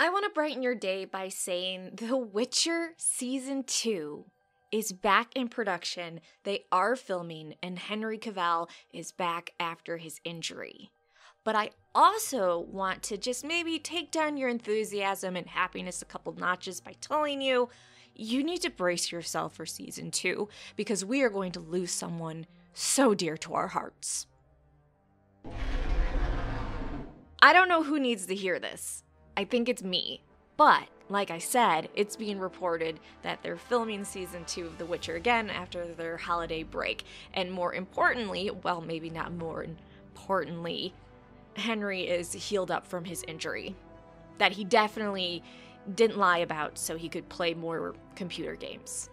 I want to brighten your day by saying The Witcher Season 2 is back in production. They are filming, and Henry Cavill is back after his injury. But I also want to just maybe take down your enthusiasm and happiness a couple notches by telling you, you need to brace yourself for Season 2 because we are going to lose someone so dear to our hearts. I don't know who needs to hear this. I think it's me. But, like I said, it's being reported that they're filming Season 2 of The Witcher again after their holiday break. And more importantly, well, maybe not more importantly, Henry is healed up from his injury. That he definitely didn't lie about so he could play more computer games.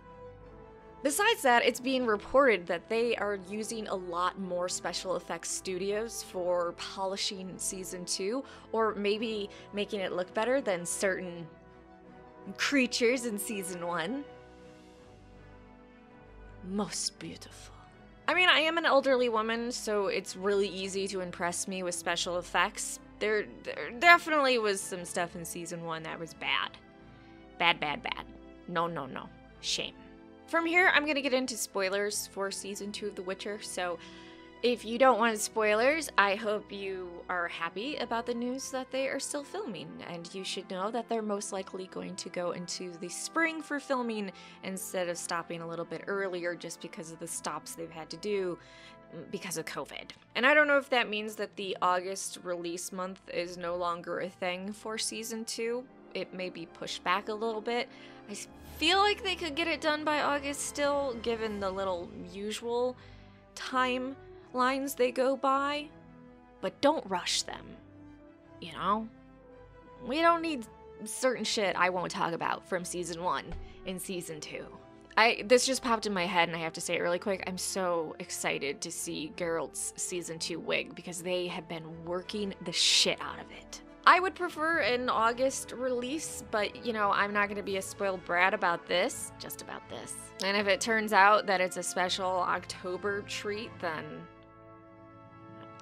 Besides that, it's being reported that they are using a lot more special effects studios for polishing Season 2, or maybe making it look better than certain creatures in Season 1. Most beautiful. I mean, I am an elderly woman, so it's really easy to impress me with special effects. There definitely was some stuff in Season 1 that was bad. Bad, bad, bad. No, no, no. Shame. From here, I'm going to get into spoilers for Season 2 of The Witcher, so if you don't want spoilers, I hope you are happy about the news that they are still filming, and you should know that they're most likely going to go into the spring for filming instead of stopping a little bit earlier just because of the stops they've had to do because of COVID. And I don't know if that means that the August release month is no longer a thing for Season 2. It may be pushed back a little bit. I feel like they could get it done by August still, given the little usual timelines they go by. But don't rush them, you know? We don't need certain shit I won't talk about from Season 1 in Season 2. This just popped in my head and I have to say it really quick. I'm so excited to see Geralt's Season 2 wig because they have been working the shit out of it. I would prefer an August release, but, you know, I'm not going to be a spoiled brat about this, just about this. And if it turns out that it's a special October treat, then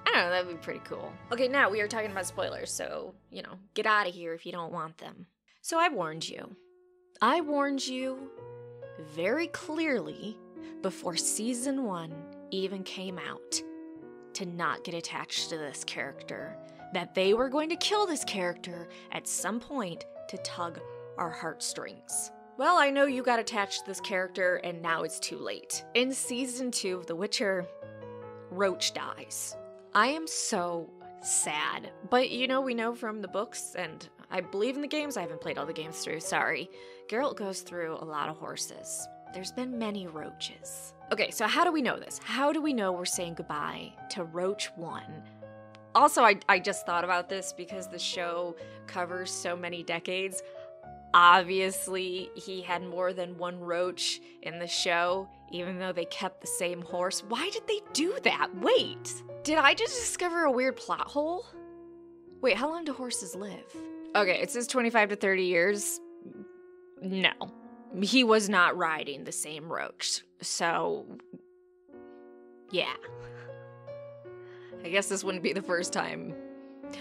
I don't know, that'd be pretty cool. Okay, now we are talking about spoilers, so, you know, get out of here if you don't want them. So I warned you. I warned you very clearly before Season 1 even came out to not get attached to this character. That they were going to kill this character at some point to tug our heartstrings. Well, I know you got attached to this character and now it's too late. In Season 2 of The Witcher, Roach dies. I am so sad. But you know, we know from the books, and I believe in the games, I haven't played all the games through, sorry. Geralt goes through a lot of horses. There's been many Roaches. Okay, so how do we know this? How do we know we're saying goodbye to Roach 1? Also, I just thought about this because the show covers so many decades. Obviously, he had more than one Roach in the show, even though they kept the same horse. Why did they do that? Wait, did I just discover a weird plot hole? Wait, how long do horses live? Okay, it says 25 to 30 years. No, he was not riding the same Roach. So, yeah. I guess this wouldn't be the first time.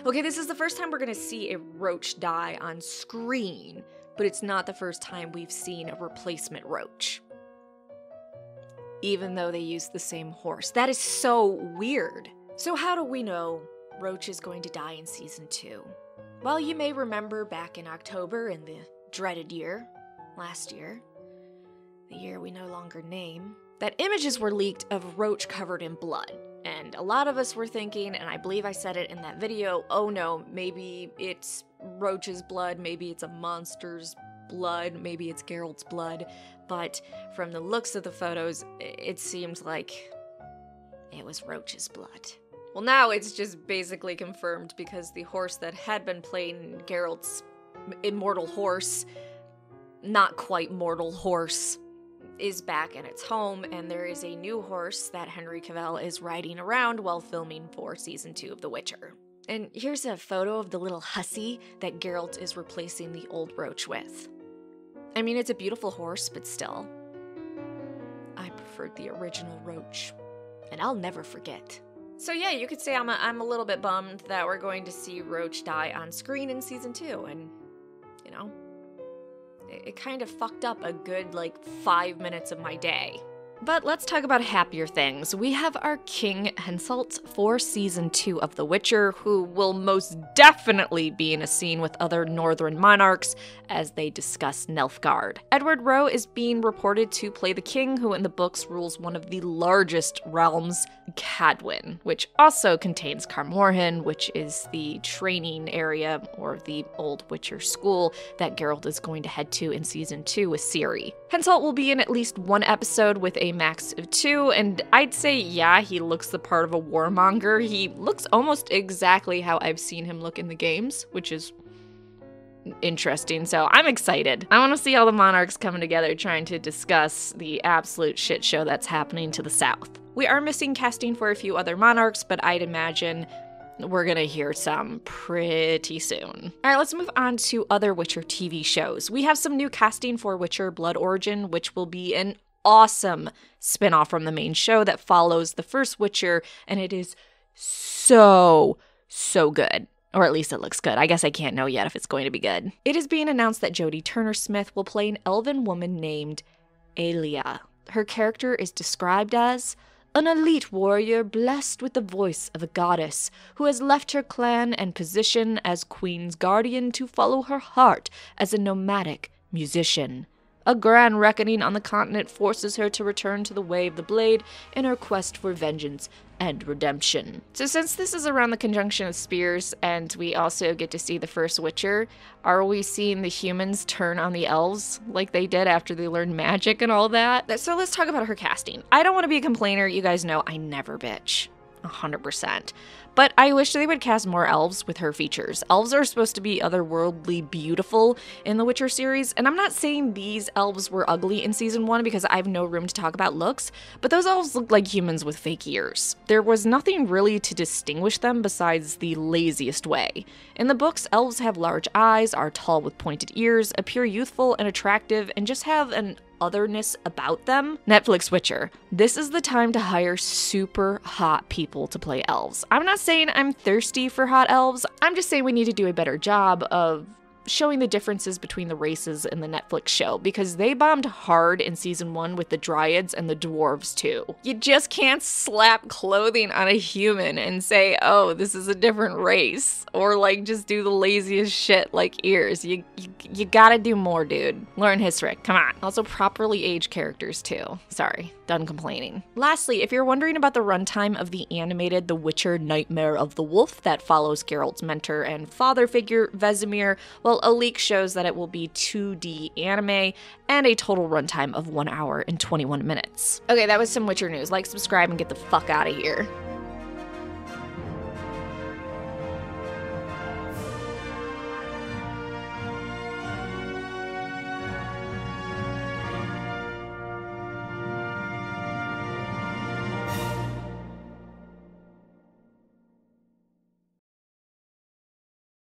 Okay, this is the first time we're gonna see a Roach die on screen, but it's not the first time we've seen a replacement Roach. Even though they use the same horse. That is so weird. So how do we know Roach is going to die in Season 2? Well, you may remember back in October in the dreaded year, last year, the year we no longer name, that images were leaked of Roach covered in blood. And a lot of us were thinking, and I believe I said it in that video, oh no, maybe it's Roach's blood, maybe it's a monster's blood, maybe it's Geralt's blood. But from the looks of the photos, it seems like it was Roach's blood. Well, now it's just basically confirmed because the horse that had been playing Geralt's immortal horse, not quite mortal horse, is back in its home, and there is a new horse that Henry Cavill is riding around while filming for Season 2 of The Witcher. And here's a photo of the little hussy that Geralt is replacing the old Roach with. I mean, it's a beautiful horse, but still, I preferred the original Roach, and I'll never forget. So yeah, you could say I'm a little bit bummed that we're going to see Roach die on screen in Season 2, and you know? It kind of fucked up a good, like, 5 minutes of my day. But let's talk about happier things. We have our King Henselt for Season 2 of The Witcher, who will most definitely be in a scene with other northern monarchs as they discuss Nilfgaard. Edward Rowe is being reported to play the king, who in the books rules one of the largest realms, Cadwyn, which also contains Kaer Morhen, which is the training area, or the old Witcher school, that Geralt is going to head to in Season 2 with Ciri. Henselt will be in at least one episode with a max of 2, and I'd say, yeah, he looks the part of a warmonger. He looks almost exactly how I've seen him look in the games, which is interesting, so I'm excited. I want to see all the monarchs coming together trying to discuss the absolute shit show that's happening to the south. We are missing casting for a few other monarchs, but I'd imagine we're gonna hear some pretty soon. Alright, let's move on to other Witcher TV shows. We have some new casting for Witcher Blood Origin, which will be an awesome spin-off from the main show that follows the first Witcher, and it is so good. Or at least it looks good. I guess I can't know yet if it's going to be good. It is being announced that Jodie Turner-Smith will play an elven woman named Aelia. Her character is described as an elite warrior blessed with the voice of a goddess who has left her clan and position as Queen's guardian to follow her heart as a nomadic musician. A grand reckoning on the continent forces her to return to the way of the blade in her quest for vengeance and redemption. So since this is around the conjunction of spears, and we also get to see the first Witcher, are we seeing the humans turn on the elves like they did after they learned magic and all that? So let's talk about her casting. I don't want to be a complainer. You guys know I never bitch. 100%. But I wish they would cast more elves with her features. Elves are supposed to be otherworldly beautiful in the Witcher series, and I'm not saying these elves were ugly in Season 1 because I have no room to talk about looks, but those elves look like humans with fake ears. There was nothing really to distinguish them besides the laziest way. In the books, elves have large eyes, are tall with pointed ears, appear youthful and attractive, and just have an otherness about them. Netflix Witcher. This is the time to hire super hot people to play elves. I'm not saying I'm thirsty for hot elves. I'm just saying we need to do a better job of showing the differences between the races in the Netflix show, because they bombed hard in Season 1 with the Dryads and the Dwarves too. You just can't slap clothing on a human and say, oh, this is a different race, or like just do the laziest shit like ears. You gotta do more, dude. Lauren Hissrich, come on. Also properly age characters too. Sorry, done complaining. Lastly, if you're wondering about the runtime of the animated The Witcher Nightmare of the Wolf that follows Geralt's mentor and father figure, Vesemir, well, a leak shows that it will be 2D anime and a total runtime of 1 hour and 21 minutes. Okay, that was some Witcher news. Like, subscribe, and get the fuck out of here.